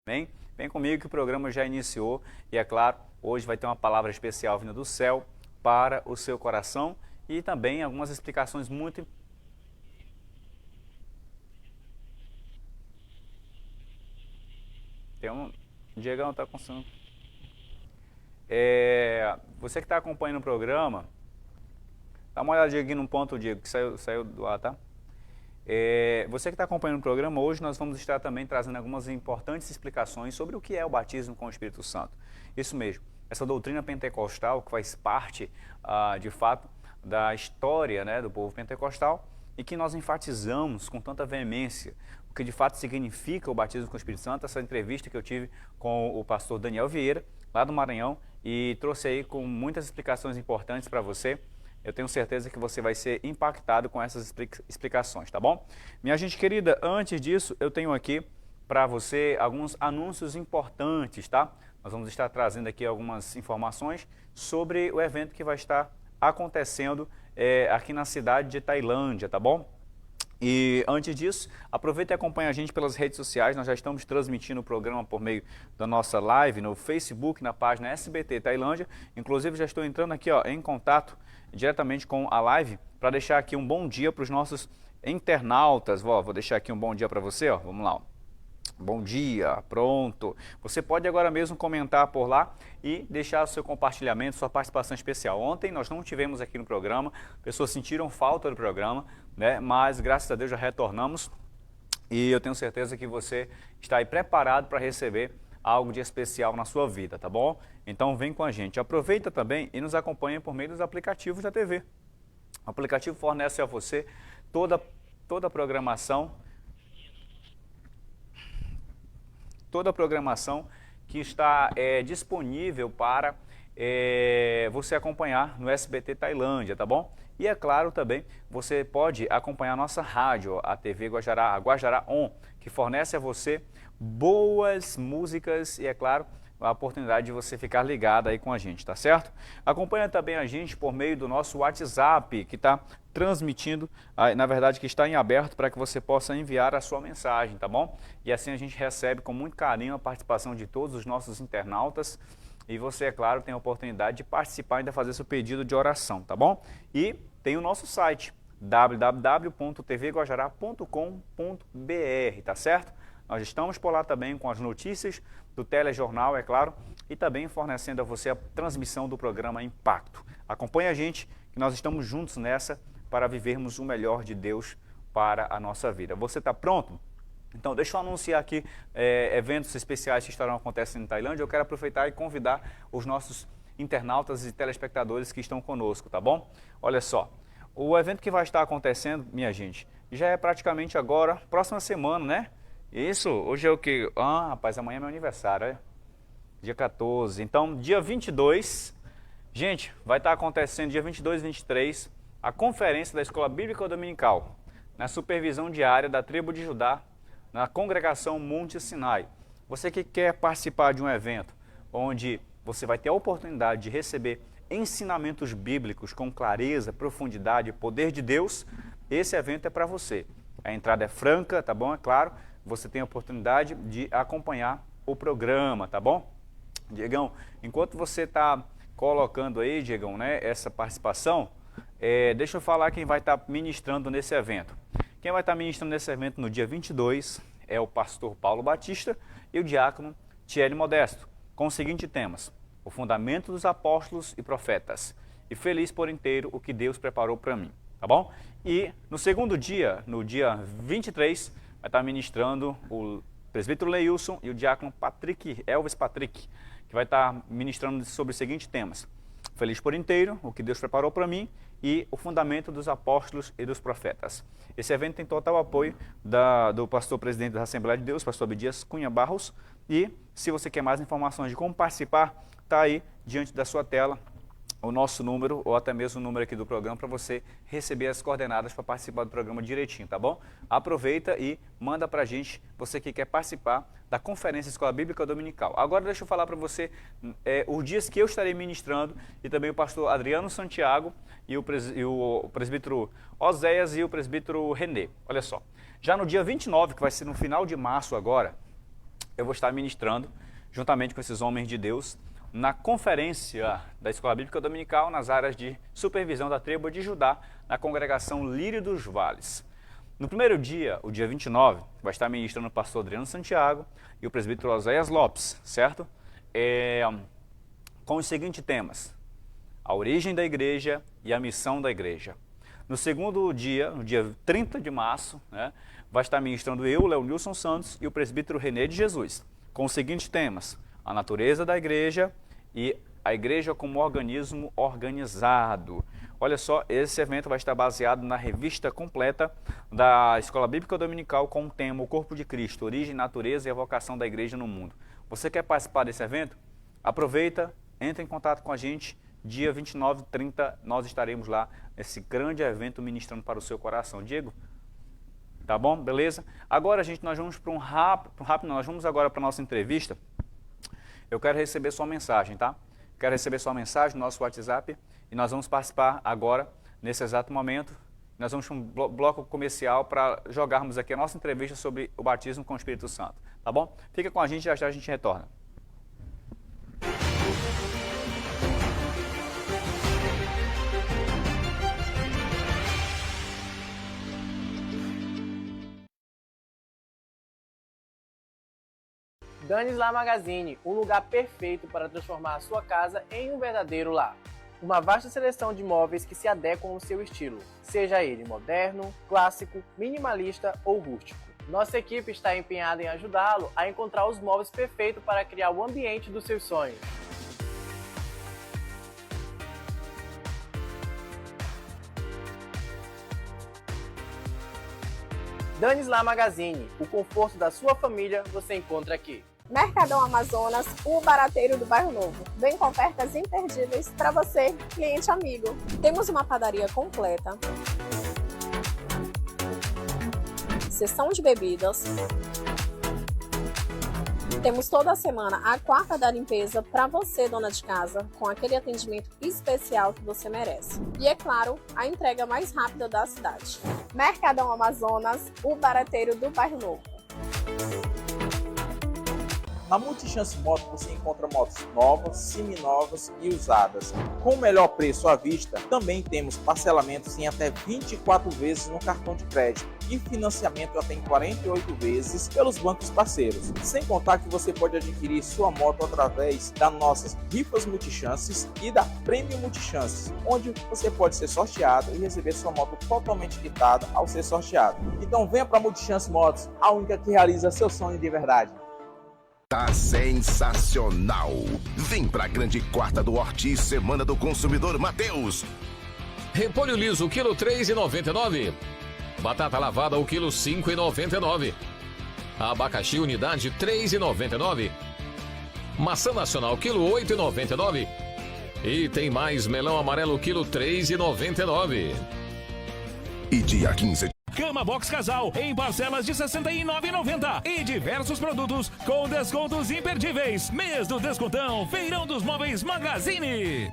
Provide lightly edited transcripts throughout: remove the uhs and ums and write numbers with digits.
Vem comigo que o programa já iniciou e, é claro, hoje vai ter uma palavra especial vinda do céu para o seu coração e também algumas explicações muito... Tem um... Diegão está com sono. Você que está acompanhando o programa, dá uma olhadinha aqui num ponto, Diego, que saiu do ar, tá? Você que está acompanhando o programa, hoje nós vamos estar também trazendo algumas importantes explicações sobre o que é o batismo com o Espírito Santo. Isso mesmo, essa doutrina pentecostal que faz parte, de fato, da história, né, do povo pentecostal e que nós enfatizamos com tanta veemência o que de fato significa o batismo com o Espírito Santo. Essa entrevista que eu tive com o pastor Daniel Vieira, lá do Maranhão, e trouxe aí com muitas explicações importantes para você. Eu tenho certeza que você vai ser impactado com essas explicações, tá bom? Minha gente querida, antes disso, eu tenho aqui para você alguns anúncios importantes, tá? Nós vamos estar trazendo aqui algumas informações sobre o evento que vai estar acontecendo aqui na cidade de Tailândia, tá bom? E antes disso, aproveita e acompanha a gente pelas redes sociais. Nós já estamos transmitindo o programa por meio da nossa live no Facebook, na página SBT Tailândia. Inclusive já estou entrando aqui em contato diretamente com a live para deixar aqui um bom dia para os nossos internautas. Vou deixar aqui um bom dia para você, vamos lá. Bom dia, pronto. Você pode agora mesmo comentar por lá e deixar o seu compartilhamento, sua participação especial. Ontem nós não tivemos aqui no programa, pessoas sentiram falta do programa, né? Mas graças a Deus já retornamos e eu tenho certeza que você está aí preparado para receber algo de especial na sua vida, tá bom? Então vem com a gente. Aproveita também e nos acompanha por meio dos aplicativos da TV. O aplicativo fornece a você toda a programação que está disponível para você acompanhar no SBT Tailândia, tá bom? E é claro também, você pode acompanhar a nossa rádio, a TV Guajará, a Guajará On, que fornece a você boas músicas e, é claro, a oportunidade de você ficar ligado aí com a gente, tá certo? Acompanha também a gente por meio do nosso WhatsApp, que está transmitindo, na verdade que está em aberto para que você possa enviar a sua mensagem, tá bom? E assim a gente recebe com muito carinho a participação de todos os nossos internautas e você, é claro, tem a oportunidade de participar e ainda fazer seu pedido de oração, tá bom? E tem o nosso site, www.tvguajará.com.br, tá certo? Nós estamos por lá também com as notícias do telejornal, é claro, e também fornecendo a você a transmissão do programa Impacto. Acompanhe a gente, que nós estamos juntos nessa para vivermos o melhor de Deus para a nossa vida. Você está pronto? Então, deixa eu anunciar aqui eventos especiais que estarão acontecendo em Tailândia. Eu quero aproveitar e convidar os nossos internautas e telespectadores que estão conosco, tá bom? Olha só, o evento que vai estar acontecendo, minha gente, já é praticamente agora, próxima semana, né? Isso, hoje é o que? Rapaz, amanhã é meu aniversário, dia 14. Então, dia 22, gente, vai estar acontecendo dia 22 e 23, a conferência da Escola Bíblica Dominical, na supervisão diária da tribo de Judá, na congregação Monte Sinai. Você que quer participar de um evento onde você vai ter a oportunidade de receber ensinamentos bíblicos com clareza, profundidade e poder de Deus, esse evento é para você. A entrada é franca, tá bom? É claro, você tem a oportunidade de acompanhar o programa, tá bom? Diegão, enquanto você está colocando aí, Diegão, né, essa participação, deixa eu falar quem vai estar ministrando nesse evento. Quem vai estar ministrando nesse evento no dia 22 é o pastor Paulo Batista e o diácono Thierry Modesto, com os seguintes temas: o fundamento dos apóstolos e profetas, e feliz por inteiro o que Deus preparou para mim, tá bom? E no segundo dia, no dia 23, vai estar ministrando o presbítero Leilson e o diácono Elvis Patrick, que vai estar ministrando sobre os seguintes temas: feliz por inteiro, o que Deus preparou para mim, e o fundamento dos apóstolos e dos profetas. Esse evento tem total apoio do pastor presidente da Assembleia de Deus, pastor Abdias Cunha Barros, e se você quer mais informações de como participar, está aí diante da sua tela o nosso número, ou até mesmo o número aqui do programa, para você receber as coordenadas para participar do programa direitinho, tá bom? Aproveita e manda para a gente, você que quer participar da Conferência Escola Bíblica Dominical. Agora deixa eu falar para você os dias que eu estarei ministrando, e também o pastor Adriano Santiago, e o presbítero Oséias e o presbítero Renê. Olha só, já no dia 29, que vai ser no final de março agora, eu vou estar ministrando, juntamente com esses homens de Deus, na conferência da Escola Bíblica Dominical, nas áreas de supervisão da tribo de Judá, na congregação Lírio dos Vales. No primeiro dia, o dia 29, vai estar ministrando o pastor Adriano Santiago e o presbítero Oséias Lopes, certo? Com os seguintes temas: a origem da igreja e a missão da igreja. No segundo dia, no dia 30 de março, né, vai estar ministrando eu, Leonilson Santos, e o presbítero René de Jesus, com os seguintes temas: a natureza da igreja e a igreja como organismo organizado. Olha só, esse evento vai estar baseado na revista completa da Escola Bíblica Dominical com o tema O Corpo de Cristo, Origem, Natureza e a Vocação da Igreja no Mundo. Você quer participar desse evento? Aproveita, entre em contato com a gente. Dia 29 e 30 nós estaremos lá nesse grande evento ministrando para o seu coração. Diego, tá bom? Beleza? Agora, gente, nós vamos para nós vamos agora para a nossa entrevista. Eu quero receber sua mensagem, tá? Quero receber sua mensagem no nosso WhatsApp e nós vamos participar agora, nesse exato momento. Nós vamos para um bloco comercial para jogarmos aqui a nossa entrevista sobre o batismo com o Espírito Santo, tá bom? Fica com a gente, já já a gente retorna. Danis Lar Magazine, um lugar perfeito para transformar a sua casa em um verdadeiro lar. Uma vasta seleção de móveis que se adequam ao seu estilo, seja ele moderno, clássico, minimalista ou rústico. Nossa equipe está empenhada em ajudá-lo a encontrar os móveis perfeitos para criar o ambiente dos seus sonhos. Danis Lar Magazine, o conforto da sua família você encontra aqui. Mercadão Amazonas, o barateiro do Bairro Novo. Vem com ofertas imperdíveis para você, cliente amigo. Temos uma padaria completa, seção de bebidas. Temos toda semana a quarta da limpeza para você, dona de casa, com aquele atendimento especial que você merece. E é claro, a entrega mais rápida da cidade. Mercadão Amazonas, o barateiro do Bairro Novo. Na Multichance Moto você encontra motos novas, seminovas e usadas. Com o melhor preço à vista, também temos parcelamentos em até 24 vezes no cartão de crédito e financiamento até em 48 vezes pelos bancos parceiros. Sem contar que você pode adquirir sua moto através das nossas rifas Multichances e da Prêmio Multichances, onde você pode ser sorteado e receber sua moto totalmente quitada ao ser sorteado. Então venha para a Multichance Motos, a única que realiza seu sonho de verdade. Tá sensacional! Vem pra grande quarta do Ortiz, Semana do Consumidor Mateus. Repolho liso, quilo 3,99. Batata lavada, o quilo 5,99. Abacaxi, unidade 3,99. Maçã nacional, quilo 8,99. E tem mais melão amarelo, quilo 3,99. E dia 15... Cama Box Casal em parcelas de R$ 69,90 e diversos produtos com descontos imperdíveis. Mês do Descontão, Feirão dos Móveis Magazine.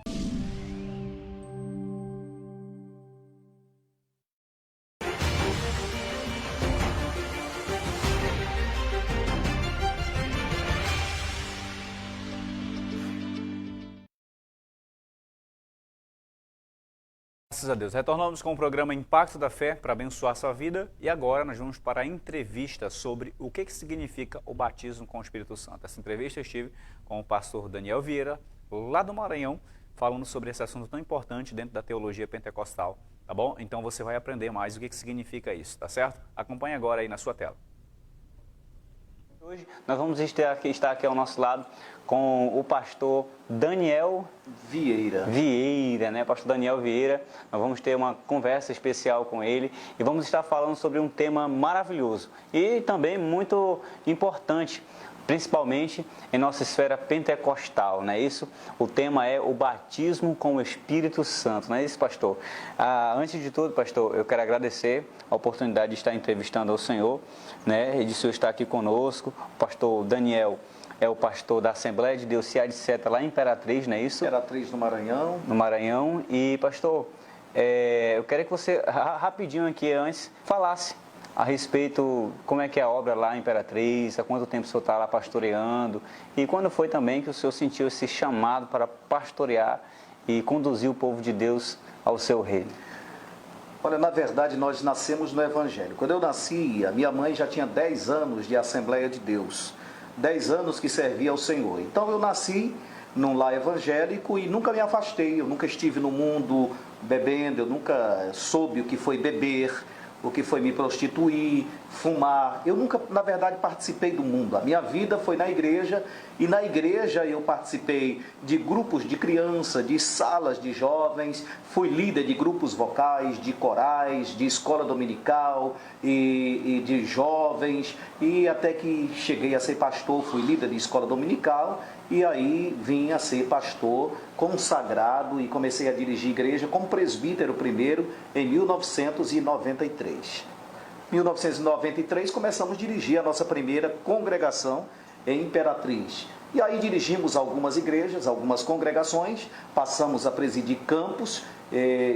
Graças a Deus. Retornamos com o programa Impacto da Fé para abençoar a sua vida e agora nós vamos para a entrevista sobre o que significa o batismo com o Espírito Santo. Essa entrevista eu estive com o pastor Daniel Vieira, lá do Maranhão, falando sobre esse assunto tão importante dentro da teologia pentecostal, tá bom? Então você vai aprender mais o que significa isso, tá certo? Acompanhe agora aí na sua tela. Hoje nós vamos estar aqui ao nosso lado com o pastor Daniel Vieira, né? Pastor Daniel Vieira. Nós vamos ter uma conversa especial com ele e vamos estar falando sobre um tema maravilhoso e também muito importante, principalmente em nossa esfera pentecostal, não é isso? O tema é o batismo com o Espírito Santo, não é isso, pastor? Antes de tudo, pastor, eu quero agradecer a oportunidade de estar entrevistando ao senhor, né? E de o senhor estar aqui conosco. O pastor Daniel é o pastor da Assembleia de Deus Cia de Seta, lá em Imperatriz, não é isso? Imperatriz, no Maranhão. No Maranhão. E, pastor, eu quero que você, rapidinho aqui antes, falasse a respeito como é que é a obra lá em Imperatriz, há quanto tempo o senhor está lá pastoreando e quando foi também que o senhor sentiu esse chamado para pastorear e conduzir o povo de Deus ao seu reino? Olha, na verdade nós nascemos no Evangelho. Quando eu nasci, a minha mãe já tinha 10 anos de Assembleia de Deus, 10 anos que servia ao Senhor. Então eu nasci num lar evangélico e nunca me afastei, eu nunca estive no mundo bebendo, eu nunca soube o que foi beber, o que foi me prostituir, fumar. Eu nunca, na verdade, participei do mundo. A minha vida foi na igreja e na igreja eu participei de grupos de criança, de salas de jovens, fui líder de grupos vocais, de corais, de escola dominical e de jovens e até que cheguei a ser pastor, fui líder de escola dominical e aí vim a ser pastor consagrado e comecei a dirigir igreja como presbítero primeiro em 1993. Em 1993 começamos a dirigir a nossa primeira congregação em Imperatriz. E aí dirigimos algumas igrejas, algumas congregações, passamos a presidir campos,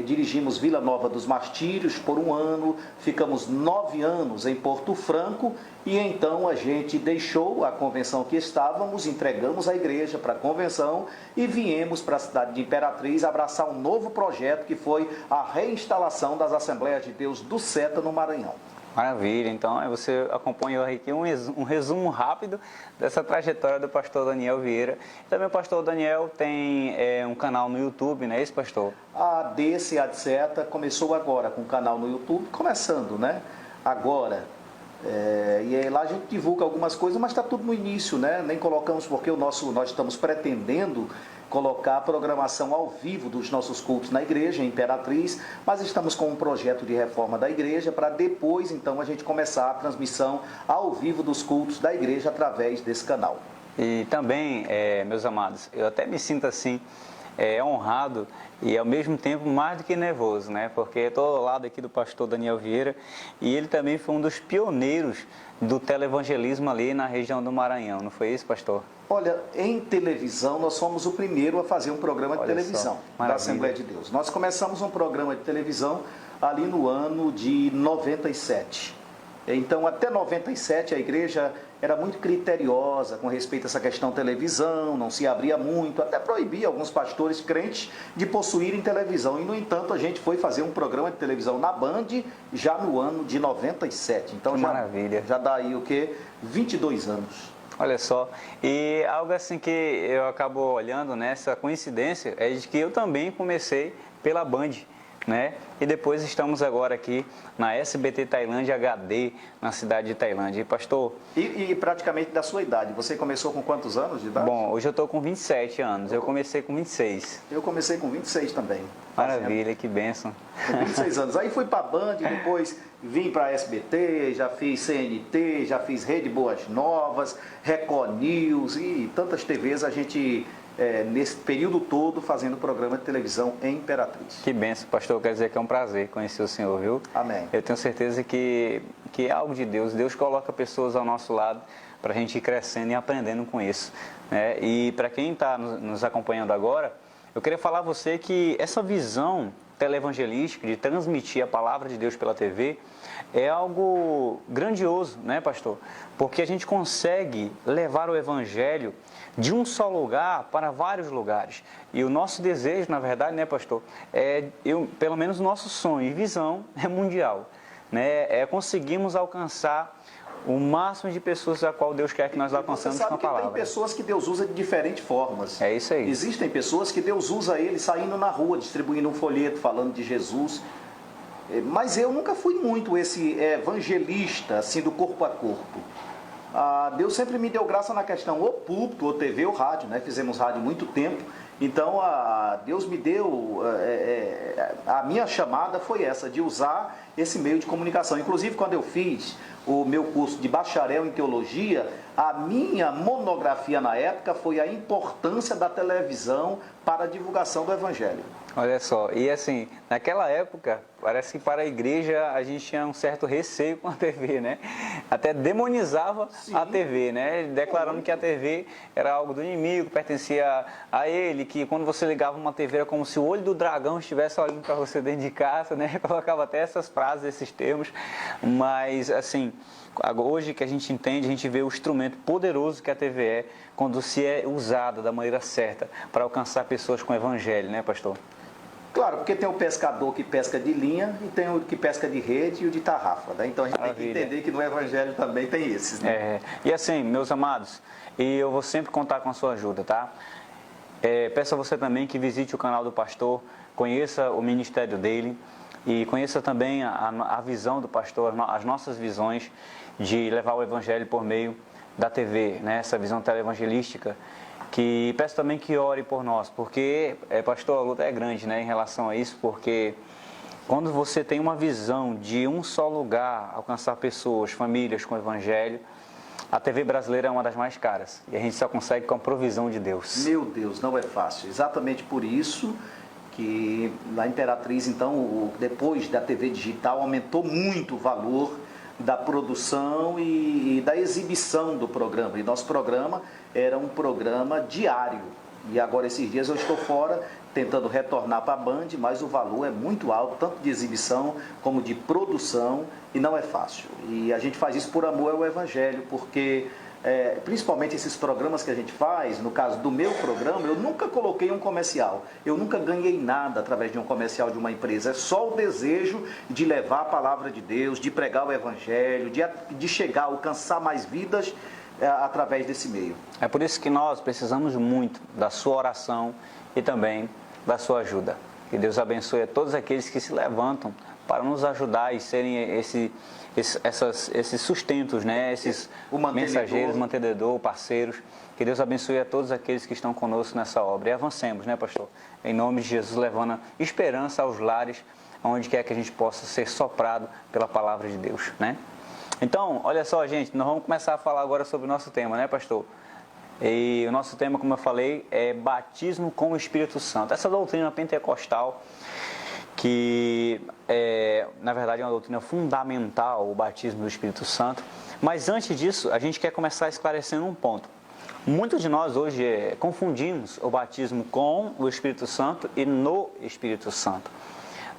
dirigimos Vila Nova dos Martírios por um ano, ficamos 9 anos em Porto Franco e então a gente deixou a convenção que estávamos, entregamos a igreja para a convenção e viemos para a cidade de Imperatriz abraçar um novo projeto que foi a reinstalação das Assembleias de Deus do SETA no Maranhão. Maravilha, então você acompanhou aqui um resumo rápido dessa trajetória do pastor Daniel Vieira. Também o pastor Daniel tem um canal no YouTube, não é isso, pastor? A DC A de Seta começou agora com o canal no YouTube, começando, né? Agora. E aí lá a gente divulga algumas coisas, mas está tudo no início, né? Nem colocamos porque nós estamos pretendendo colocar a programação ao vivo dos nossos cultos na igreja, em Imperatriz, mas estamos com um projeto de reforma da igreja para depois, então, a gente começar a transmissão ao vivo dos cultos da igreja através desse canal. E também, meus amados, eu até me sinto assim, honrado e ao mesmo tempo mais do que nervoso, né? Porque estou ao lado aqui do pastor Daniel Vieira e ele também foi um dos pioneiros do televangelismo ali na região do Maranhão, não foi isso, pastor? Olha, em televisão nós fomos o primeiro a fazer um programa de televisão da Assembleia de Deus. Nós começamos um programa de televisão ali no ano de 97. Então, até 97, a igreja era muito criteriosa com respeito a essa questão televisão, não se abria muito, até proibia alguns pastores crentes de possuírem televisão. E, no entanto, a gente foi fazer um programa de televisão na Band já no ano de 97. Então, já dá aí o quê? 22 anos. Olha só, e algo assim que eu acabo olhando nessa coincidência é de que eu também comecei pela Band, né? E depois estamos agora aqui na SBT Tailândia HD, na cidade de Tailândia. E pastor... E praticamente da sua idade, você começou com quantos anos de idade? Bom, hoje eu estou com 27 anos, eu comecei com 26. Eu comecei com 26 também. Maravilha, que bênção. Com 26 anos. Aí fui para a Band, depois vim para a SBT, já fiz CNT, já fiz Rede Boas Novas, Record News e tantas TVs a gente... nesse período todo fazendo programa de televisão em Imperatriz. Que benção, pastor, quer dizer que é um prazer conhecer o senhor, viu? Amém. Eu tenho certeza que é algo de Deus, Deus coloca pessoas ao nosso lado para a gente ir crescendo e aprendendo com isso, né? E para quem está nos acompanhando agora, eu queria falar a você que essa visão televangelística de transmitir a palavra de Deus pela TV é algo grandioso, né, pastor? Porque a gente consegue levar o evangelho de um só lugar para vários lugares. E o nosso desejo, na verdade, né, pastor, pelo menos o nosso sonho e visão é mundial, né? Conseguimos alcançar o máximo de pessoas a qual Deus quer que nós alcançamos com a palavra. Tem pessoas que Deus usa de diferentes formas. É isso aí. Existem pessoas que Deus usa ele saindo na rua, distribuindo um folheto, falando de Jesus. Mas eu nunca fui muito esse evangelista, assim, do corpo a corpo. Deus sempre me deu graça na questão ou púlpito, ou TV, ou rádio, né? Fizemos rádio há muito tempo. Então, Deus me deu, a minha chamada foi essa, de usar esse meio de comunicação. Inclusive, quando eu fiz o meu curso de bacharel em teologia, a minha monografia na época foi a importância da televisão para a divulgação do Evangelho. Olha só, e assim, naquela época, parece que para a igreja a gente tinha um certo receio com a TV, né? Até demonizava a TV, né? Declarando que a TV era algo do inimigo, pertencia a ele, que quando você ligava uma TV era como se o olho do dragão estivesse olhando para você dentro de casa, né? Colocava até essas frases, esses termos, mas assim, hoje que a gente entende, a gente vê o instrumento poderoso que a TV é, quando se é usada da maneira certa para alcançar pessoas com o Evangelho, né, pastor? Claro, porque tem o pescador que pesca de linha e tem o que pesca de rede e o de tarrafa, né? Então a gente tem que entender que no Evangelho também tem esses, né? E assim, meus amados, e eu vou sempre contar com a sua ajuda, tá? Peço a você também que visite o canal do pastor, conheça o ministério dele e conheça também a visão do pastor, as nossas visões de levar o Evangelho por meio da TV, né? Essa visão televangelística. Que peço também que ore por nós, porque, pastor, a luta é grande, né, em relação a isso, porque quando você tem uma visão de um só lugar, alcançar pessoas, famílias com o Evangelho, a TV brasileira é uma das mais caras, e a gente só consegue com a provisão de Deus. Meu Deus, não é fácil. Exatamente por isso que na Imperatriz, então, depois da TV digital, aumentou muito o valor da produção e da exibição do programa. E nosso programa era um programa diário. E agora, esses dias, eu estou fora, tentando retornar para a Band, mas o valor é muito alto, tanto de exibição como de produção, e não é fácil. E a gente faz isso por amor ao Evangelho, porque principalmente esses programas que a gente faz, no caso do meu programa, eu nunca coloquei um comercial, eu nunca ganhei nada através de um comercial de uma empresa, é só o desejo de levar a palavra de Deus, de pregar o Evangelho, de chegar, alcançar mais vidas através desse meio. É por isso que nós precisamos muito da sua oração e também da sua ajuda. Que Deus abençoe a todos aqueles que se levantam para nos ajudar e serem esses sustentos, né? Esses mensageiros, mantenedor, parceiros. Que Deus abençoe a todos aqueles que estão conosco nessa obra. E avancemos, né, pastor? Em nome de Jesus, levando esperança aos lares, onde quer que a gente possa ser soprado pela palavra de Deus, né? Então, olha só, gente, nós vamos começar a falar agora sobre o nosso tema, né, pastor? E o nosso tema, como eu falei, é batismo com o Espírito Santo. Essa doutrina pentecostal, que na verdade é uma doutrina fundamental, o batismo do Espírito Santo. Mas antes disso, a gente quer começar esclarecendo um ponto. Muitos de nós hoje confundimos o batismo com o Espírito Santo e no Espírito Santo.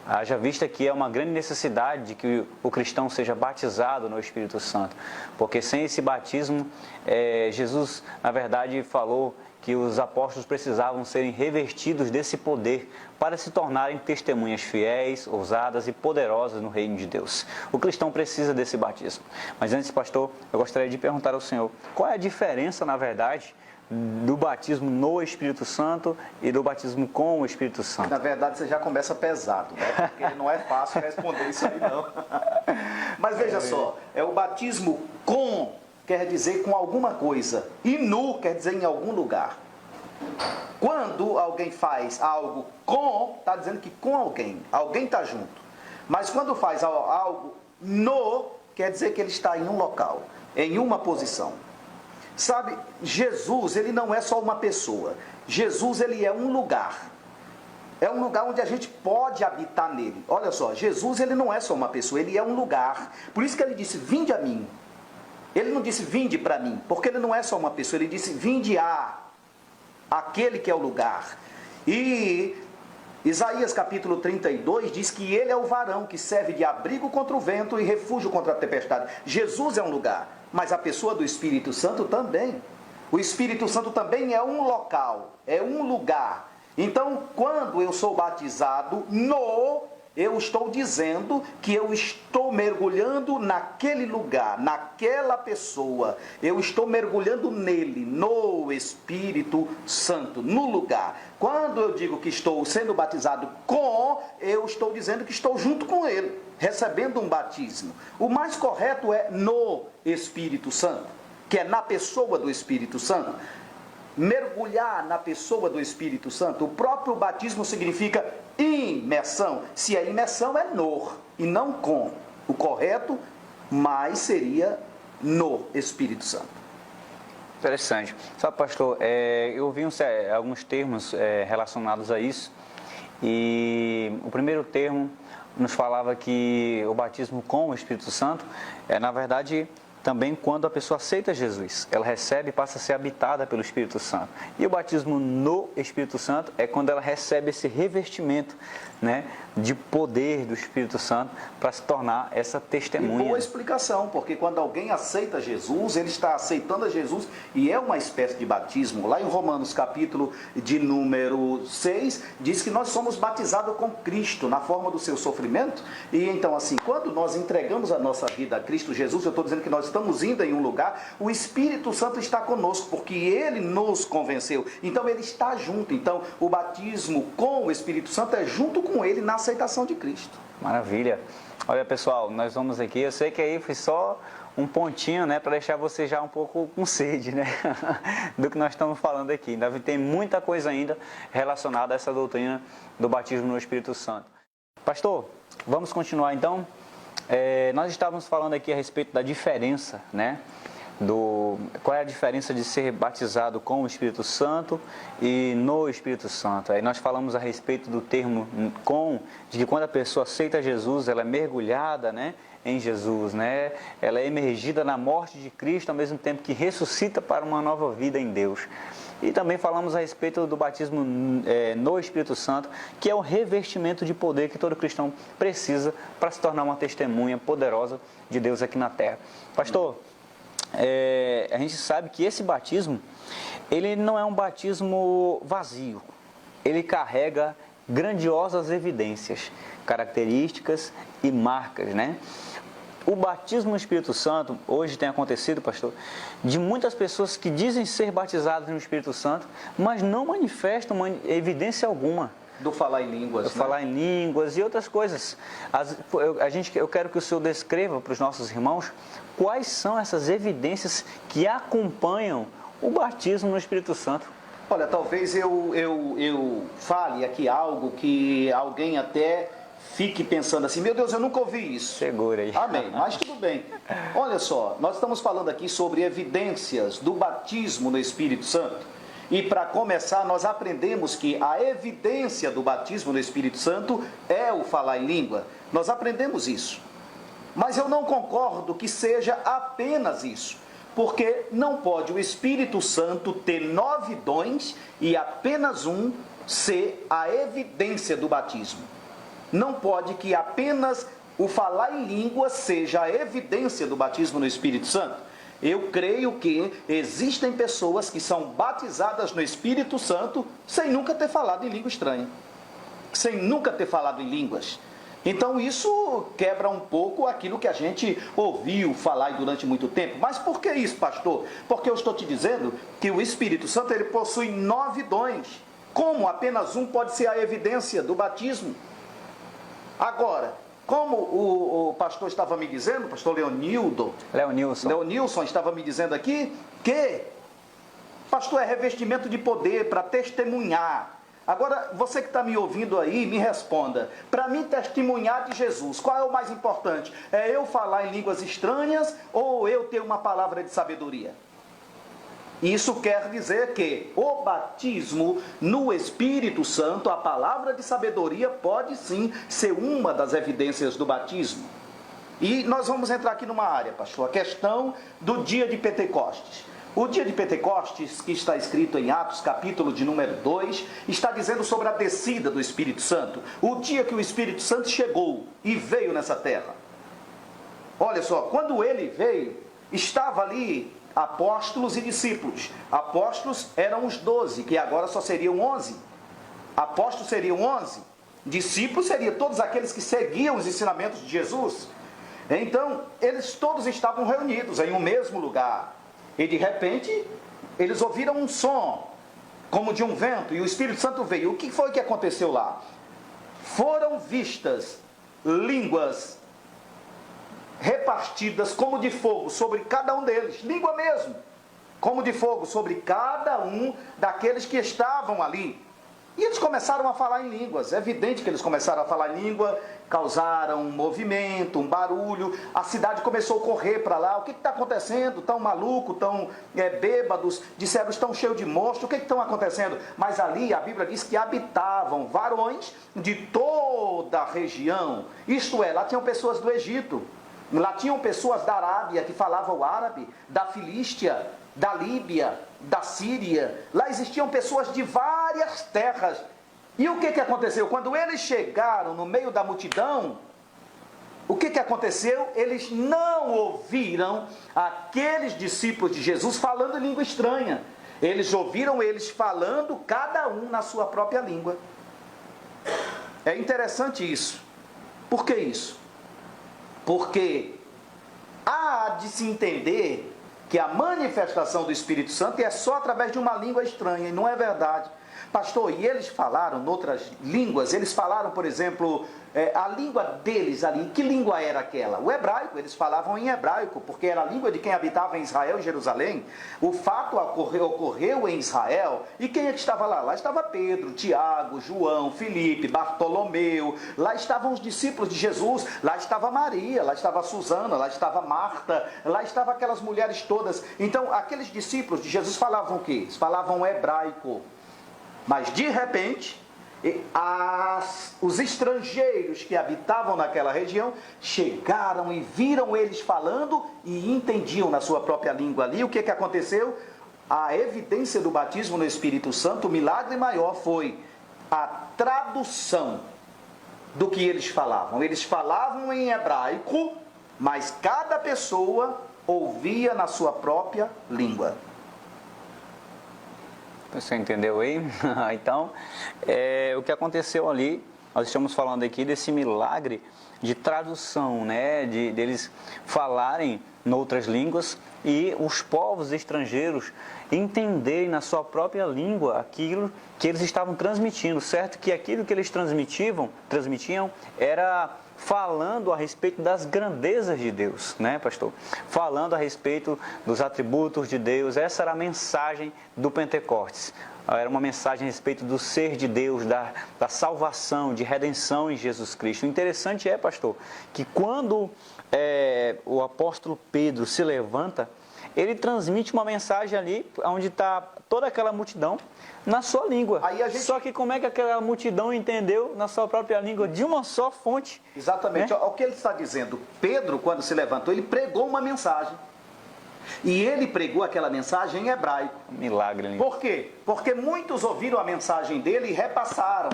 Haja vista que é uma grande necessidade de que o cristão seja batizado no Espírito Santo, porque sem esse batismo, Jesus, na verdade, falou que os apóstolos precisavam serem revestidos desse poder para se tornarem testemunhas fiéis, ousadas e poderosas no reino de Deus. O cristão precisa desse batismo. Mas antes, pastor, eu gostaria de perguntar ao senhor, qual é a diferença, na verdade, do batismo no Espírito Santo e do batismo com o Espírito Santo? Na verdade, você já começa pesado, né? Porque não é fácil responder isso aí, não. Mas veja só, o batismo com quer dizer com alguma coisa, e no quer dizer em algum lugar. Quando alguém faz algo com, está dizendo que com alguém está junto. Mas quando faz algo no, quer dizer que ele está em um local, em uma posição. Sabe, Jesus, ele não é só uma pessoa. Jesus, ele é um lugar. É um lugar onde a gente pode habitar nele. Olha só, Jesus, ele não é só uma pessoa, ele é um lugar. Por isso que ele disse, vinde a mim. Ele não disse, vinde para mim, porque ele não é só uma pessoa, ele disse, vinde aquele que é o lugar. E Isaías capítulo 32 diz que ele é o varão que serve de abrigo contra o vento e refúgio contra a tempestade. Jesus é um lugar, mas a pessoa do Espírito Santo também. O Espírito Santo também é um local, é um lugar. Então, quando eu sou batizado eu estou dizendo que eu estou mergulhando naquele lugar, naquela pessoa. Eu estou mergulhando nele, no Espírito Santo, no lugar. Quando eu digo que estou sendo batizado eu estou dizendo que estou junto com ele, recebendo um batismo. O mais correto é no Espírito Santo, que é na pessoa do Espírito Santo. Mergulhar na pessoa do Espírito Santo. O próprio batismo significa imersão. Se é imersão, é no e não com. O correto mas seria no Espírito Santo. Interessante. Sabe, pastor, eu ouvi alguns termos relacionados a isso, e o primeiro termo nos falava que o batismo com o Espírito Santo na verdade, também quando a pessoa aceita Jesus, ela recebe e passa a ser habitada pelo Espírito Santo. E o batismo no Espírito Santo é quando ela recebe esse revestimento, né, de poder do Espírito Santo para se tornar essa testemunha. E boa explicação, porque quando alguém aceita Jesus, ele está aceitando a Jesus e é uma espécie de batismo. Lá em Romanos capítulo de número 6, diz que nós somos batizados com Cristo na forma do seu sofrimento. E então assim, quando nós entregamos a nossa vida a Cristo Jesus, eu estou dizendo que nós estamos indo em um lugar, o Espírito Santo está conosco, porque Ele nos convenceu. Então Ele está junto. Então o batismo com o Espírito Santo é junto com Ele na aceitação de Cristo. Maravilha. Olha, pessoal, nós vamos aqui, eu sei que aí foi só um pontinho, né, para deixar você já um pouco com sede, né, do que nós estamos falando aqui. Ainda tem muita coisa ainda relacionada a essa doutrina do batismo no Espírito Santo. Pastor, vamos continuar então? Nós estávamos falando aqui a respeito da diferença, né, qual é a diferença de ser batizado com o Espírito Santo e no Espírito Santo. Aí nós falamos a respeito do termo de que quando a pessoa aceita Jesus, ela é mergulhada, né, em Jesus, né, ela é emergida na morte de Cristo, ao mesmo tempo que ressuscita para uma nova vida em Deus. E também falamos a respeito do batismo no Espírito Santo, que é o revestimento de poder que todo cristão precisa para se tornar uma testemunha poderosa de Deus aqui na terra. Pastor, a gente sabe que esse batismo, ele não é um batismo vazio. Ele carrega grandiosas evidências, características e marcas, né? O batismo no Espírito Santo, hoje tem acontecido, pastor, de muitas pessoas que dizem ser batizadas no Espírito Santo, mas não manifestam evidência alguma. Do falar em línguas. Falar em línguas e outras coisas. Eu quero que o senhor descreva para os nossos irmãos quais são essas evidências que acompanham o batismo no Espírito Santo. Olha, talvez eu fale aqui algo que alguém até fique pensando assim, meu Deus, eu nunca ouvi isso. Segura aí. Amém, mas tudo bem. Olha só, nós estamos falando aqui sobre evidências do batismo no Espírito Santo. E para começar, nós aprendemos que a evidência do batismo no Espírito Santo é o falar em língua. Nós aprendemos isso. Mas eu não concordo que seja apenas isso. Porque não pode o Espírito Santo ter 9 dons e apenas um ser a evidência do batismo. Não pode que apenas o falar em língua seja a evidência do batismo no Espírito Santo. Eu creio que existem pessoas que são batizadas no Espírito Santo sem nunca ter falado em língua estranha, sem nunca ter falado em línguas. Então isso quebra um pouco aquilo que a gente ouviu falar durante muito tempo. Mas por que isso, pastor? Porque eu estou te dizendo que o Espírito Santo ele possui 9 dons. Como apenas um pode ser a evidência do batismo? Agora, como o pastor estava me dizendo, o pastor Leonilson estava me dizendo aqui, que, pastor, é revestimento de poder para testemunhar. Agora, você que está me ouvindo aí, me responda. Para mim testemunhar de Jesus, qual é o mais importante? É eu falar em línguas estranhas ou eu ter uma palavra de sabedoria? Isso quer dizer que o batismo no Espírito Santo, a palavra de sabedoria, pode sim ser uma das evidências do batismo. E nós vamos entrar aqui numa área, pastor, a questão do dia de Pentecostes. O dia de Pentecostes, que está escrito em Atos, capítulo de número 2, está dizendo sobre a descida do Espírito Santo. O dia que o Espírito Santo chegou e veio nessa terra. Olha só, quando ele veio, estava ali apóstolos e discípulos. Apóstolos eram os 12, que agora só seriam 11. Apóstolos seriam 11. Discípulos seriam todos aqueles que seguiam os ensinamentos de Jesus. Então, eles todos estavam reunidos em um mesmo lugar. E de repente, eles ouviram um som, como de um vento, e o Espírito Santo veio. O que foi que aconteceu lá? Foram vistas línguas repartidas como de fogo sobre cada um deles, língua mesmo, como de fogo sobre cada um daqueles que estavam ali. E eles começaram a falar em línguas. É evidente que eles começaram a falar em língua, causaram um movimento, um barulho, a cidade começou a correr para lá. O que está acontecendo? Estão malucos, estão bêbados, disseram, estão cheios de monstros, o que estão acontecendo? Mas ali a Bíblia diz que habitavam varões de toda a região, isto é, lá tinham pessoas do Egito, lá tinham pessoas da Arábia que falavam árabe, da Filístia, da Líbia, da Síria, lá existiam pessoas de várias terras. E o que aconteceu? Quando eles chegaram no meio da multidão, o que aconteceu? Eles não ouviram aqueles discípulos de Jesus falando língua estranha. Eles ouviram eles falando, cada um na sua própria língua. É interessante isso. Por que isso? Porque há de se entender que a manifestação do Espírito Santo é só através de uma língua estranha, e não é verdade. Pastor, e eles falaram em outras línguas, eles falaram, por exemplo, a língua deles ali, que língua era aquela? O hebraico, eles falavam em hebraico, porque era a língua de quem habitava em Israel e Jerusalém. O fato ocorreu em Israel, e quem é que estava lá? Lá estava Pedro, Tiago, João, Filipe, Bartolomeu, lá estavam os discípulos de Jesus, lá estava Maria, lá estava Susana, lá estava Marta, lá estavam aquelas mulheres todas. Então, aqueles discípulos de Jesus falavam o quê? Eles falavam hebraico. Mas de repente, os estrangeiros que habitavam naquela região chegaram e viram eles falando e entendiam na sua própria língua ali. O que aconteceu? A evidência do batismo no Espírito Santo, o milagre maior foi a tradução do que eles falavam. Eles falavam em hebraico, mas cada pessoa ouvia na sua própria língua. Você entendeu aí? Então, o que aconteceu ali, nós estamos falando aqui desse milagre de tradução, né? Deles falarem em outras línguas e os povos estrangeiros entenderem na sua própria língua aquilo que eles estavam transmitindo, certo? Que aquilo que eles transmitiam era falando a respeito das grandezas de Deus, né, pastor? Falando a respeito dos atributos de Deus. Essa era a mensagem do Pentecostes. Era uma mensagem a respeito do ser de Deus, da salvação, de redenção em Jesus Cristo. O interessante é, pastor, que quando o apóstolo Pedro se levanta, ele transmite uma mensagem ali, onde está toda aquela multidão, na sua língua. Só que como é que aquela multidão entendeu na sua própria língua, de uma só fonte? Exatamente. Né? O que ele está dizendo, Pedro, quando se levantou, ele pregou uma mensagem. E ele pregou aquela mensagem em hebraico. Milagre. Hein? Por quê? Porque muitos ouviram a mensagem dele e repassaram.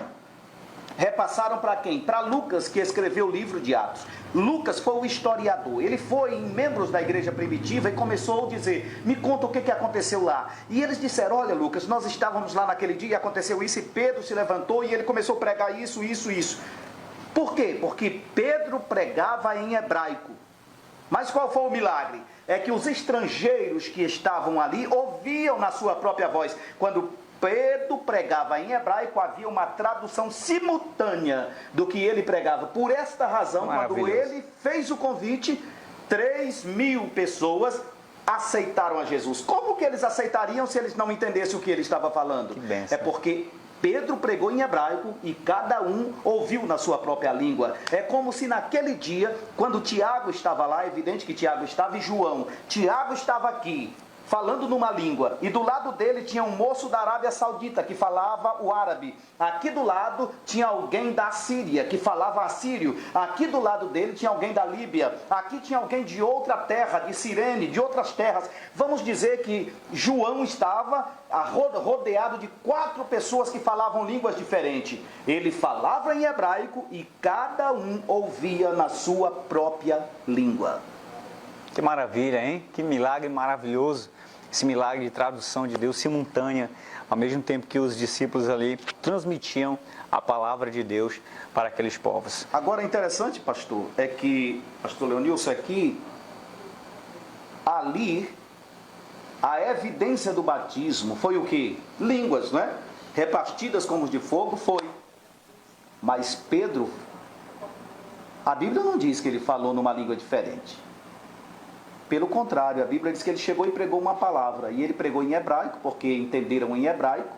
Repassaram para quem? Para Lucas, que escreveu o livro de Atos. Lucas foi o historiador. Ele foi em membros da igreja primitiva e começou a dizer, me conta o que aconteceu lá. E eles disseram, olha Lucas, nós estávamos lá naquele dia e aconteceu isso, e Pedro se levantou e ele começou a pregar isso. Por quê? Porque Pedro pregava em hebraico. Mas qual foi o milagre? É que os estrangeiros que estavam ali ouviam na sua própria voz. Quando Pedro pregava em hebraico, havia uma tradução simultânea do que ele pregava. Por esta razão, quando ele fez o convite, 3.000 pessoas aceitaram a Jesus. Como que eles aceitariam se eles não entendessem o que ele estava falando? É porque Pedro pregou em hebraico e cada um ouviu na sua própria língua. É como se naquele dia, quando Tiago estava lá, é evidente que Tiago estava e João. Tiago estava aqui, falando numa língua, e do lado dele tinha um moço da Arábia Saudita que falava o árabe. Aqui do lado tinha alguém da Síria que falava assírio. Aqui do lado dele tinha alguém da Líbia. Aqui tinha alguém de outra terra, de Cirene, de outras terras. Vamos dizer que João estava rodeado de 4 pessoas que falavam línguas diferentes. Ele falava em hebraico e cada um ouvia na sua própria língua. Que maravilha, hein? Que milagre maravilhoso. Esse milagre de tradução de Deus simultânea, ao mesmo tempo que os discípulos ali transmitiam a palavra de Deus para aqueles povos. Agora, interessante, pastor, é que, pastor Leonilson, aqui, ali, a evidência do batismo foi o quê? Línguas, né? Repartidas como de fogo, foi. Mas Pedro, a Bíblia não diz que ele falou numa língua diferente. Pelo contrário, a Bíblia diz que ele chegou e pregou uma palavra. E ele pregou em hebraico, porque entenderam em hebraico.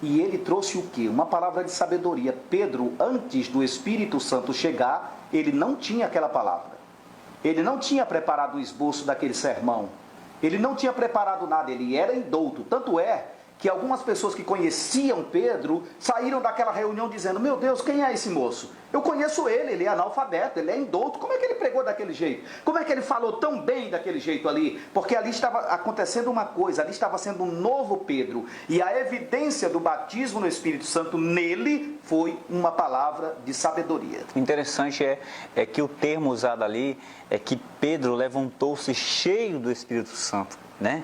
e ele trouxe o quê? Uma palavra de sabedoria. Pedro, antes do Espírito Santo chegar, ele não tinha aquela palavra. Ele não tinha preparado o esboço daquele sermão. Ele não tinha preparado nada, ele era indouto. Tanto é que algumas pessoas que conheciam Pedro saíram daquela reunião dizendo: meu Deus, quem é esse moço? Eu conheço ele é analfabeto, ele é indouto. Como é que ele pregou daquele jeito? Como é que ele falou tão bem daquele jeito ali? Porque ali estava acontecendo uma coisa, ali estava sendo um novo Pedro. E a evidência do batismo no Espírito Santo nele foi uma palavra de sabedoria. O interessante é que o termo usado ali é que Pedro levantou-se cheio do Espírito Santo, né?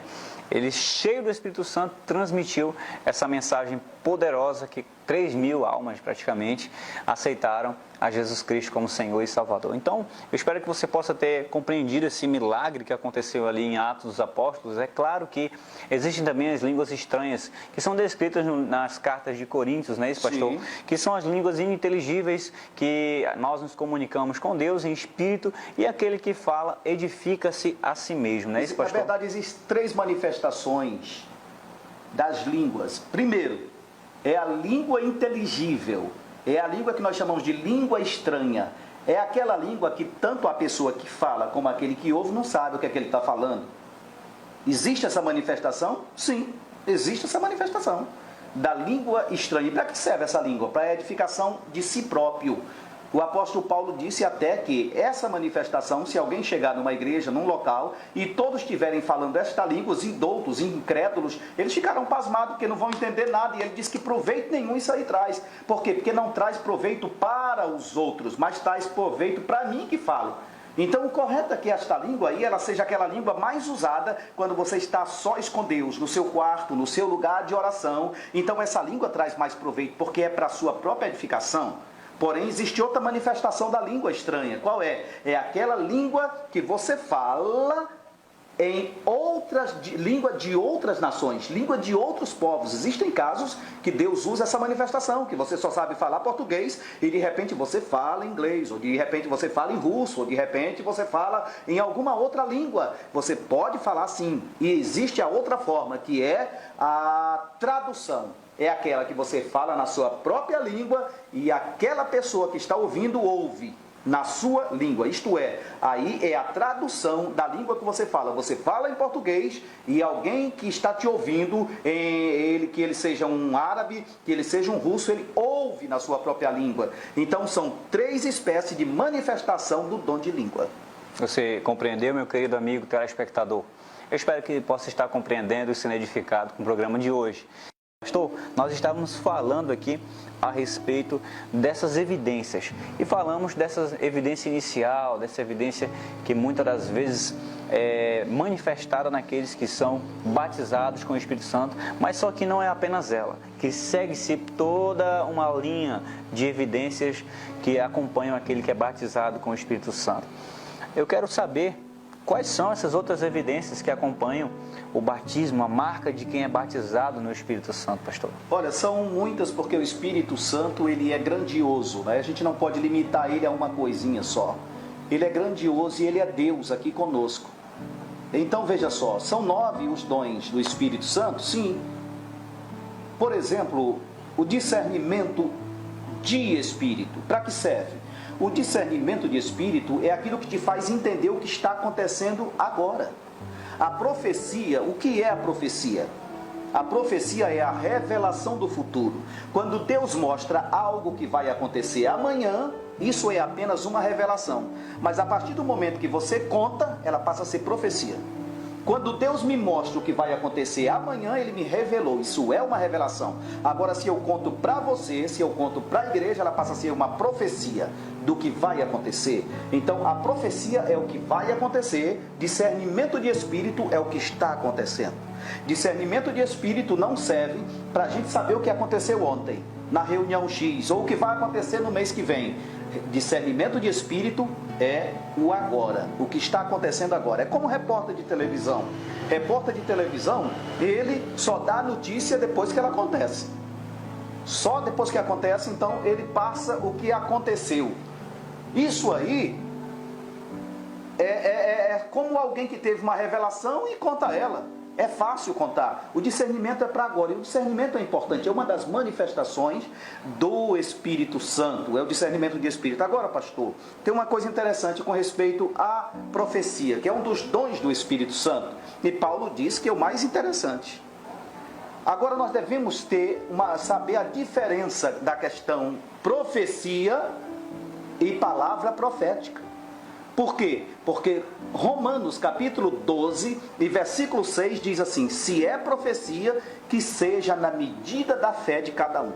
Ele, cheio do Espírito Santo, transmitiu essa mensagem poderosa que 3.000 almas, praticamente, aceitaram a Jesus Cristo como Senhor e Salvador. Então, eu espero que você possa ter compreendido esse milagre que aconteceu ali em Atos dos Apóstolos. É claro que existem também as línguas estranhas, que são descritas nas cartas de Coríntios, não é isso, pastor? Sim. Que são as línguas ininteligíveis, que nós nos comunicamos com Deus em espírito, e aquele que fala edifica-se a si mesmo, não é isso, pastor? Na verdade, existem 3 manifestações das línguas. Primeiro, é a língua inteligível. É a língua que nós chamamos de língua estranha. É aquela língua que tanto a pessoa que fala como aquele que ouve não sabe o que é que ele está falando. Existe essa manifestação? Sim, existe essa manifestação da língua estranha. E para que serve essa língua? Para a edificação de si próprio. O apóstolo Paulo disse até que essa manifestação, se alguém chegar numa igreja, num local, e todos estiverem falando esta língua, os indoutos, incrédulos, eles ficarão pasmados, porque não vão entender nada. E ele diz que proveito nenhum isso aí traz. Por quê? Porque não traz proveito para os outros, mas traz proveito para mim que falo. Então o correto é que esta língua aí, ela seja aquela língua mais usada quando você está sós com Deus, no seu quarto, no seu lugar de oração. Então essa língua traz mais proveito, porque é para a sua própria edificação. Porém, existe outra manifestação da língua estranha. Qual é? É aquela língua que você fala em língua de outras nações, língua de outros povos. Existem casos que Deus usa essa manifestação, que você só sabe falar português e de repente você fala inglês, ou de repente você fala em russo, ou de repente você fala em alguma outra língua. Você pode falar sim. E existe a outra forma, que é a tradução. É aquela que você fala na sua própria língua e aquela pessoa que está ouvindo ouve na sua língua. Isto é, aí é a tradução da língua que você fala. Você fala em português e alguém que está te ouvindo, que ele seja um árabe, que ele seja um russo, ele ouve na sua própria língua. Então são 3 espécies de manifestação do dom de língua. Você compreendeu, meu querido amigo telespectador? Eu espero que possa estar compreendendo e sendo edificado com o programa de hoje. Pastor, nós estávamos falando aqui a respeito dessas evidências e falamos dessa evidência inicial, dessa evidência que muitas das vezes é manifestada naqueles que são batizados com o Espírito Santo, mas só que não é apenas ela, que segue-se toda uma linha de evidências que acompanham aquele que é batizado com o Espírito Santo. Eu quero saber quais são essas outras evidências que acompanham o batismo, a marca de quem é batizado no Espírito Santo, pastor? Olha, são muitas, porque o Espírito Santo, ele é grandioso, né? A gente não pode limitar ele a uma coisinha só. Ele é grandioso e ele é Deus aqui conosco. Então, veja só, são 9 os dons do Espírito Santo? Sim. Por exemplo, o discernimento de Espírito. Para que serve? O discernimento de Espírito é aquilo que te faz entender o que está acontecendo agora. A profecia, o que é a profecia? A profecia é a revelação do futuro. Quando Deus mostra algo que vai acontecer amanhã, isso é apenas uma revelação. Mas a partir do momento que você conta, ela passa a ser profecia. Quando Deus me mostra o que vai acontecer amanhã, Ele me revelou. Isso é uma revelação. Agora, se eu conto para você, se eu conto para a igreja, ela passa a ser uma profecia do que vai acontecer. Então, a profecia é o que vai acontecer. Discernimento de espírito é o que está acontecendo. Discernimento de espírito não serve para a gente saber o que aconteceu ontem, na reunião X, ou o que vai acontecer no mês que vem. Discernimento de espírito é o agora, o que está acontecendo agora. É como repórter de televisão. Repórter de televisão, ele só dá a notícia depois que ela acontece. Só depois que acontece, então, ele passa o que aconteceu. Isso aí é como alguém que teve uma revelação e conta ela. É fácil contar. O discernimento é para agora. E o discernimento é importante. É uma das manifestações do Espírito Santo. É o discernimento de Espírito. Agora, pastor, tem uma coisa interessante com respeito à profecia, que é um dos dons do Espírito Santo. E Paulo diz que é o mais interessante. Agora nós devemos saber a diferença da questão profecia e palavra profética. Por quê? Porque Romanos capítulo 12 e versículo 6 diz assim: se é profecia, que seja na medida da fé de cada um.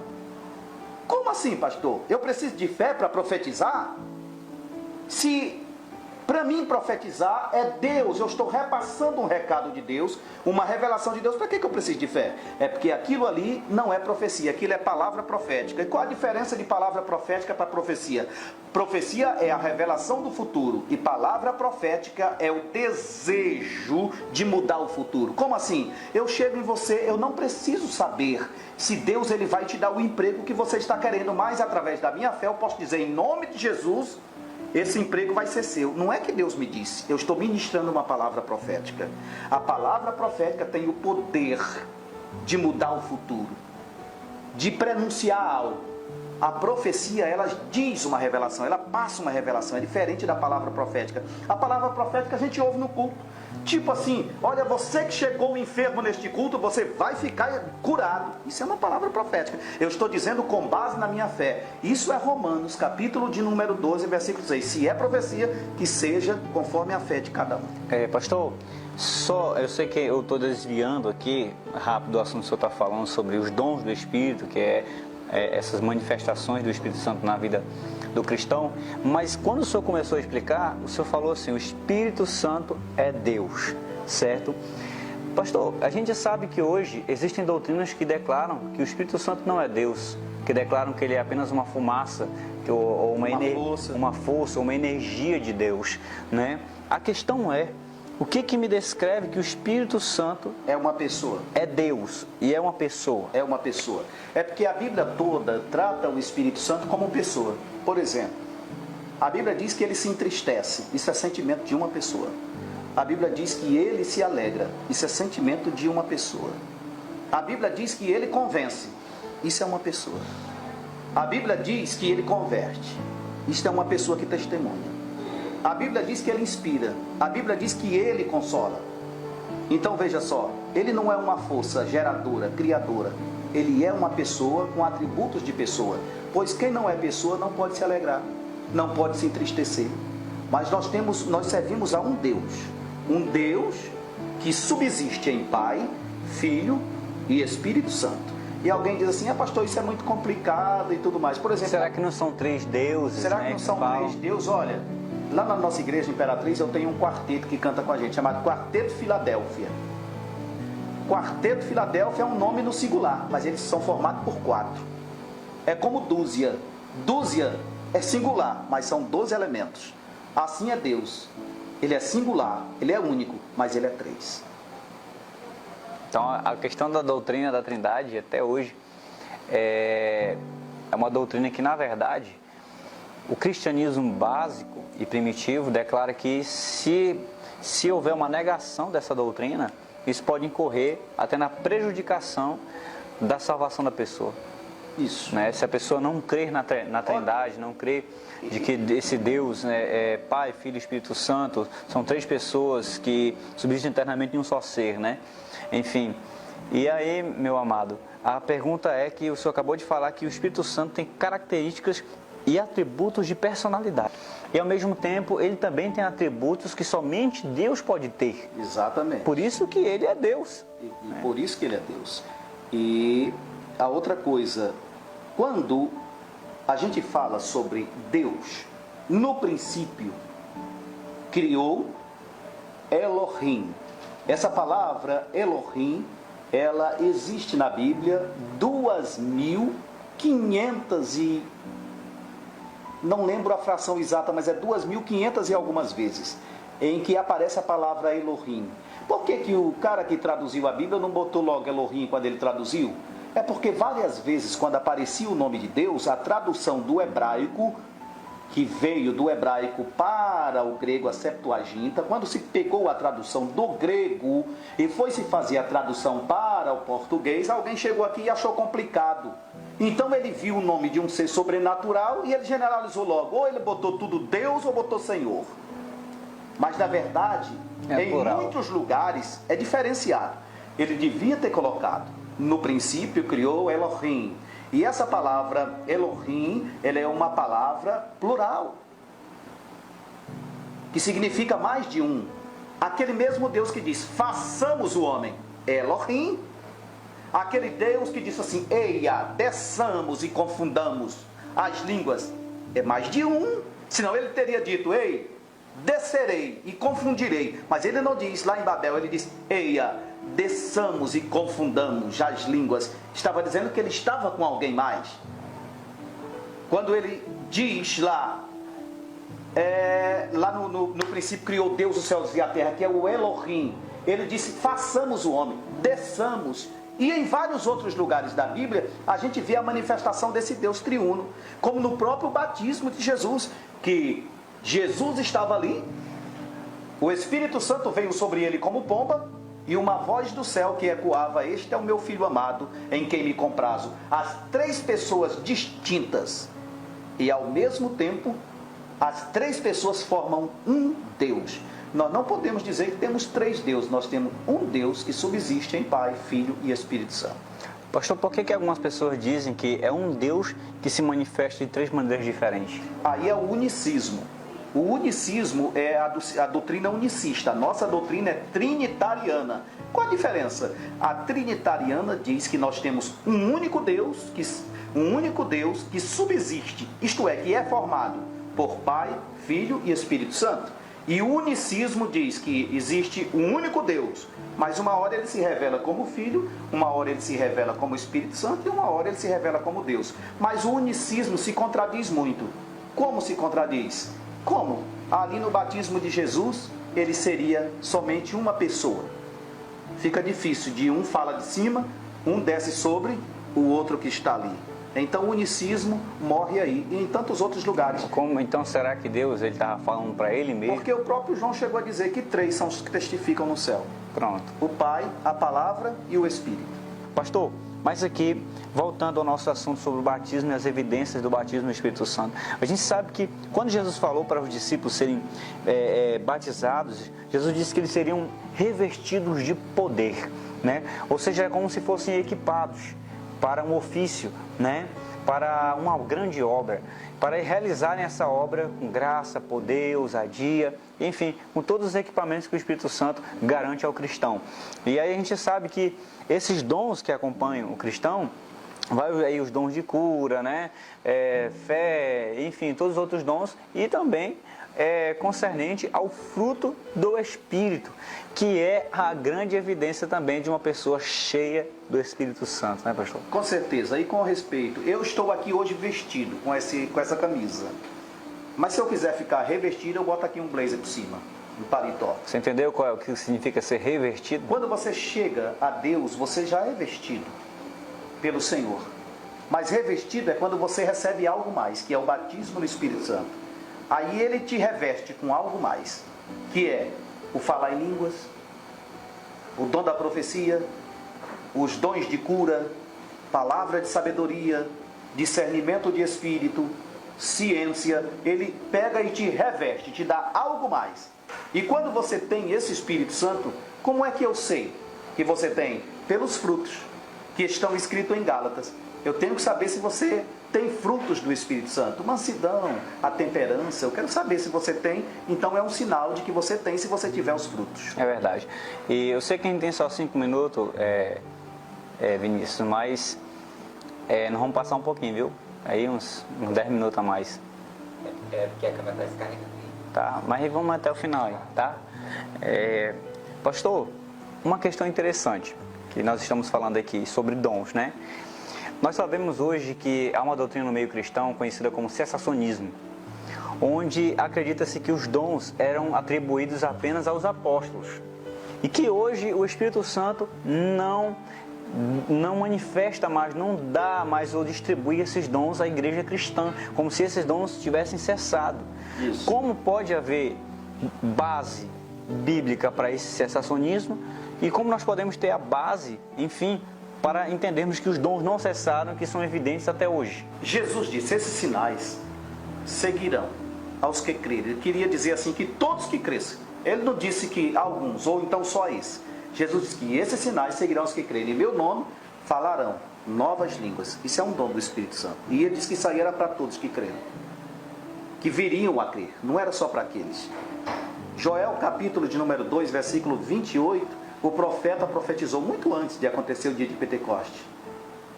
Como assim, pastor? Eu preciso de fé para profetizar? Se para mim profetizar é Deus, eu estou repassando um recado de Deus, uma revelação de Deus, para que eu preciso de fé? É porque aquilo ali não é profecia, aquilo é palavra profética. E qual a diferença de palavra profética para profecia? Profecia é a revelação do futuro e palavra profética é o desejo de mudar o futuro. Como assim? Eu chego em você, eu não preciso saber se Deus ele vai te dar o emprego que você está querendo, mas através da minha fé eu posso dizer em nome de Jesus, esse emprego vai ser seu. Não é que Deus me disse, eu estou ministrando uma palavra profética. A palavra profética tem o poder de mudar o futuro, de prenunciar algo. A profecia, ela diz uma revelação, ela passa uma revelação, é diferente da palavra profética. A palavra profética a gente ouve no culto. Tipo assim, olha, você que chegou enfermo neste culto, você vai ficar curado. Isso é uma palavra profética. Eu estou dizendo com base na minha fé. Isso é Romanos, capítulo de número 12, versículo 6. Se é profecia, que seja conforme a fé de cada um. Pastor, eu sei que eu estou desviando aqui rápido do assunto que o senhor está falando sobre os dons do Espírito, que é essas manifestações do Espírito Santo na vida do cristão, mas quando o senhor começou a explicar, o senhor falou assim, o Espírito Santo é Deus, certo? Pastor, a gente sabe que hoje existem doutrinas que declaram que o Espírito Santo não é Deus, que declaram que ele é apenas uma fumaça, ou uma força, uma energia de Deus, né? A questão é, o que me descreve que o Espírito Santo é uma pessoa? É Deus e é uma pessoa. É uma pessoa. É porque a Bíblia toda trata o Espírito Santo como pessoa. Por exemplo, a Bíblia diz que ele se entristece. Isso é sentimento de uma pessoa. A Bíblia diz que ele se alegra. Isso é sentimento de uma pessoa. A Bíblia diz que ele convence. Isso é uma pessoa. A Bíblia diz que ele converte. Isso é uma pessoa que testemunha. A Bíblia diz que ele inspira. A Bíblia diz que ele consola. Então veja só, ele não é uma força geradora, criadora. Ele é uma pessoa com atributos de pessoa. Pois quem não é pessoa não pode se alegrar, não pode se entristecer. Mas nós servimos a um Deus que subsiste em Pai, Filho e Espírito Santo. E alguém diz assim, pastor, isso é muito complicado e tudo mais. Por exemplo, será que não são três deuses? Será que não são três deuses? Olha, lá na nossa igreja Imperatriz eu tenho um quarteto que canta com a gente, chamado Quarteto Filadélfia. Quarteto Filadélfia é um nome no singular, mas eles são formados por 4. É como dúzia. Dúzia é singular, mas são 12 elementos. Assim é Deus. Ele é singular, ele é único, mas ele é 3. Então a questão da doutrina da Trindade até hoje é uma doutrina que, na verdade, o cristianismo básico e primitivo declara que se houver uma negação dessa doutrina, isso pode incorrer até na prejudicação da salvação da pessoa. Isso. Né? Se a pessoa não crer na Trindade, não crer de que esse Deus é Pai, Filho e Espírito Santo, são 3 pessoas que subsistem eternamente em um só ser, né? Enfim, e aí, meu amado, a pergunta é que o senhor acabou de falar que o Espírito Santo tem características e atributos de personalidade. E ao mesmo tempo, ele também tem atributos que somente Deus pode ter. Exatamente. Por isso que ele é Deus. Por isso que ele é Deus. E a outra coisa, quando a gente fala sobre Deus, no princípio, criou Elohim. Essa palavra Elohim, ela existe na Bíblia 2.500 e... não lembro a fração exata, mas é 2.500 e algumas vezes, em que aparece a palavra Elohim. Por que o cara que traduziu a Bíblia não botou logo Elohim quando ele traduziu? É porque várias vezes, quando aparecia o nome de Deus, a tradução do hebraico que veio do hebraico para o grego, a Septuaginta, quando se pegou a tradução do grego e foi se fazer a tradução para o português, alguém chegou aqui e achou complicado. Então ele viu o nome de um ser sobrenatural e ele generalizou logo, ou ele botou tudo Deus ou botou Senhor. Mas na verdade, em muitos lugares é diferenciado. Ele devia ter colocado, no princípio criou Elohim. E essa palavra Elohim, ela é uma palavra plural, que significa mais de um. Aquele mesmo Deus que diz, façamos o homem, Elohim. Aquele Deus que disse assim, eia, desçamos e confundamos as línguas, é mais de um. Senão ele teria dito, ei, descerei e confundirei. Mas ele não diz, lá em Babel, ele diz, eia, desçamos e confundamos as línguas. Estava dizendo que ele estava com alguém mais. Quando ele diz lá no princípio criou Deus os céus e a terra, que é o Elohim, ele disse, façamos o homem, desçamos. E em vários outros lugares da Bíblia, a gente vê a manifestação desse Deus triuno, como no próprio batismo de Jesus, que Jesus estava ali, o Espírito Santo veio sobre ele como pomba, e uma voz do céu que ecoava, este é o meu filho amado, em quem me comprazo. As três pessoas distintas, e ao mesmo tempo, as três pessoas formam um Deus. Nós não podemos dizer que temos três deuses, nós temos um Deus que subsiste em Pai, Filho e Espírito Santo. Pastor, por que algumas pessoas dizem que é um Deus que se manifesta de três maneiras diferentes? Aí é o unicismo. O unicismo é a doutrina unicista. A nossa doutrina é trinitariana. Qual a diferença? A trinitariana diz que nós temos um único Deus que subsiste, isto é, que é formado por Pai, Filho e Espírito Santo. E o unicismo diz que existe um único Deus, mas uma hora ele se revela como Filho, uma hora ele se revela como Espírito Santo e uma hora ele se revela como Deus. Mas o unicismo se contradiz muito. Como se contradiz? Como? Ali no batismo de Jesus, ele seria somente uma pessoa. Fica difícil, de um fala de cima, um desce sobre o outro que está ali. Então o unicismo morre aí e em tantos outros lugares. Como então será que Deus estava falando para ele mesmo? Porque o próprio João chegou a dizer que três são os que testificam no céu. Pronto. O Pai, a Palavra e o Espírito. Pastor, mas aqui, voltando ao nosso assunto sobre o batismo e as evidências do batismo no Espírito Santo, a gente sabe que quando Jesus falou para os discípulos serem batizados, Jesus disse que eles seriam revestidos de poder, né? Ou seja, é como se fossem equipados para um ofício, né? Para uma grande obra, para realizarem essa obra com graça, poder, ousadia, enfim, com todos os equipamentos que o Espírito Santo garante ao cristão. E aí a gente sabe que esses dons que acompanham o cristão, vai aí os dons de cura, né? Fé, enfim, todos os outros dons, e também concernente ao fruto do Espírito, que é a grande evidência também de uma pessoa cheia do Espírito Santo, né, pastor? Com certeza, e com respeito, eu estou aqui hoje vestido com essa camisa, mas se eu quiser ficar revestido, eu boto aqui um blazer por cima, um paletó. Você entendeu qual é o que significa ser revestido? Quando você chega a Deus, você já é vestido pelo Senhor, mas revestido é quando você recebe algo mais, que é o batismo no Espírito Santo. Aí ele te reveste com algo mais, que é o falar em línguas, o dom da profecia, os dons de cura, palavra de sabedoria, discernimento de espírito, ciência. Ele pega e te reveste, te dá algo mais. E quando você tem esse Espírito Santo, como é que eu sei que você tem? Pelos frutos que estão escritos em Gálatas. Eu tenho que saber se você tem frutos do Espírito Santo, mansidão, a temperança. Eu quero saber se você tem, então é um sinal de que você tem se você tiver os frutos. É verdade. E eu sei que a gente tem só 5 minutos, Vinícius, mas nós vamos passar um pouquinho, viu? Aí uns 10 minutos a mais. Porque a câmera está descarregando. Tá, mas vamos até o final aí, tá? Pastor, uma questão interessante que nós estamos falando aqui sobre dons, né? Nós sabemos hoje que há uma doutrina no meio cristão conhecida como cessacionismo, onde acredita-se que os dons eram atribuídos apenas aos apóstolos e que hoje o Espírito Santo não não manifesta mais, não dá mais ou distribui esses dons à igreja cristã, como se esses dons tivessem cessado. Isso. Como pode haver base bíblica para esse cessacionismo e como nós podemos ter a base, enfim, para entendermos que os dons não cessaram, que são evidentes até hoje? Jesus disse, esses sinais seguirão aos que crerem. Ele queria dizer assim, que todos que crescem. Ele não disse que alguns, ou então só esse. Jesus disse que esses sinais seguirão aos que crerem. Em meu nome falarão novas línguas. Isso é um dom do Espírito Santo. E ele disse que isso aí era para todos que creram. Que viriam a crer. Não era só para aqueles. Joel, capítulo de número 2, versículo 28, o profeta profetizou muito antes de acontecer o dia de Pentecoste.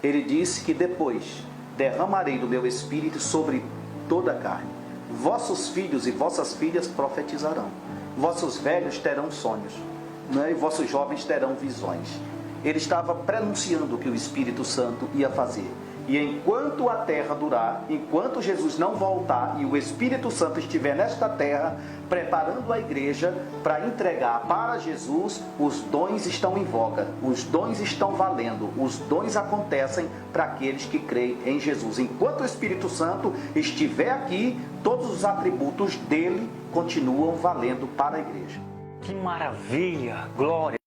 Ele disse que depois derramarei do meu Espírito sobre toda a carne. Vossos filhos e vossas filhas profetizarão. Vossos velhos terão sonhos, né? E vossos jovens terão visões. Ele estava prenunciando o que o Espírito Santo ia fazer. E enquanto a terra durar, enquanto Jesus não voltar e o Espírito Santo estiver nesta terra, preparando a igreja para entregar para Jesus, os dons estão em voga, os dons estão valendo, os dons acontecem para aqueles que creem em Jesus. Enquanto o Espírito Santo estiver aqui, todos os atributos dele continuam valendo para a igreja. Que maravilha, glória!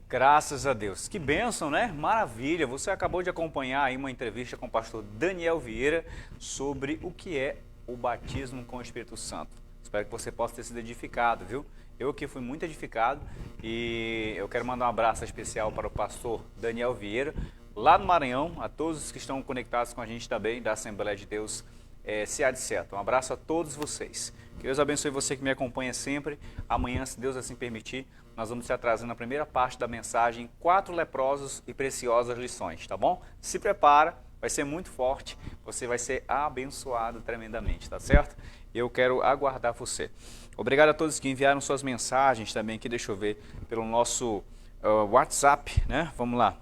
Graças a Deus. Que bênção, né? Maravilha. Você acabou de acompanhar aí uma entrevista com o pastor Daniel Vieira sobre o que é o batismo com o Espírito Santo. Espero que você possa ter sido edificado, viu? Eu aqui fui muito edificado e eu quero mandar um abraço especial para o pastor Daniel Vieira, lá no Maranhão, a todos que estão conectados com a gente também, da Assembleia de Deus Seara de Seto. Um abraço a todos vocês. Que Deus abençoe você que me acompanha sempre. Amanhã, se Deus assim permitir, nós vamos estar trazendo a primeira parte da mensagem, 4 leprosos e preciosas lições, tá bom? Se prepara, vai ser muito forte, você vai ser abençoado tremendamente, tá certo? Eu quero aguardar você. Obrigado a todos que enviaram suas mensagens também aqui, deixa eu ver, pelo nosso WhatsApp, né? Vamos lá.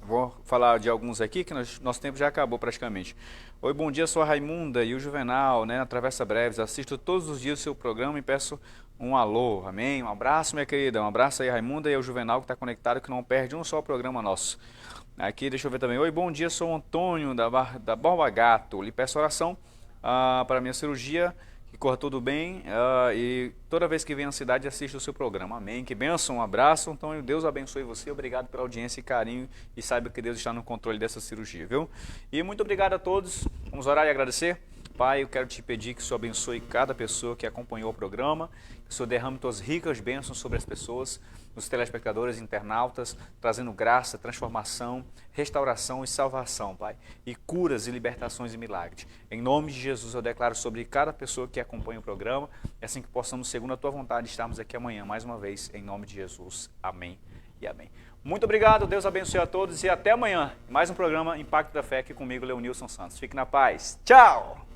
Vou falar de alguns aqui, que nosso tempo já acabou praticamente. Oi, bom dia, sou a Raimunda e o Juvenal, né, na Travessa Breves. Assisto todos os dias o seu programa e peço um alô, amém? Um abraço, minha querida, um abraço aí, Raimunda, e ao Juvenal que está conectado, que não perde um só programa nosso. Aqui, deixa eu ver também. Oi, bom dia, sou o Antônio da Borba Gato. Lhe peço oração para a minha cirurgia, que corra tudo bem, e toda vez que venho à cidade assisto o seu programa, amém? Que bênção, um abraço, Antônio, Deus abençoe você, obrigado pela audiência e carinho, e saiba que Deus está no controle dessa cirurgia, viu? E muito obrigado a todos, vamos orar e agradecer. Pai, eu quero te pedir que o Senhor abençoe cada pessoa que acompanhou o programa, que o Senhor derrame tuas ricas bênçãos sobre as pessoas, os telespectadores, internautas, trazendo graça, transformação, restauração e salvação, Pai, e curas e libertações e milagres. Em nome de Jesus eu declaro sobre cada pessoa que acompanha o programa, é assim que possamos, segundo a tua vontade, estarmos aqui amanhã mais uma vez, em nome de Jesus. Amém e amém. Muito obrigado, Deus abençoe a todos e até amanhã. Mais um programa Impacto da Fé aqui comigo, Leonilson Santos. Fique na paz. Tchau!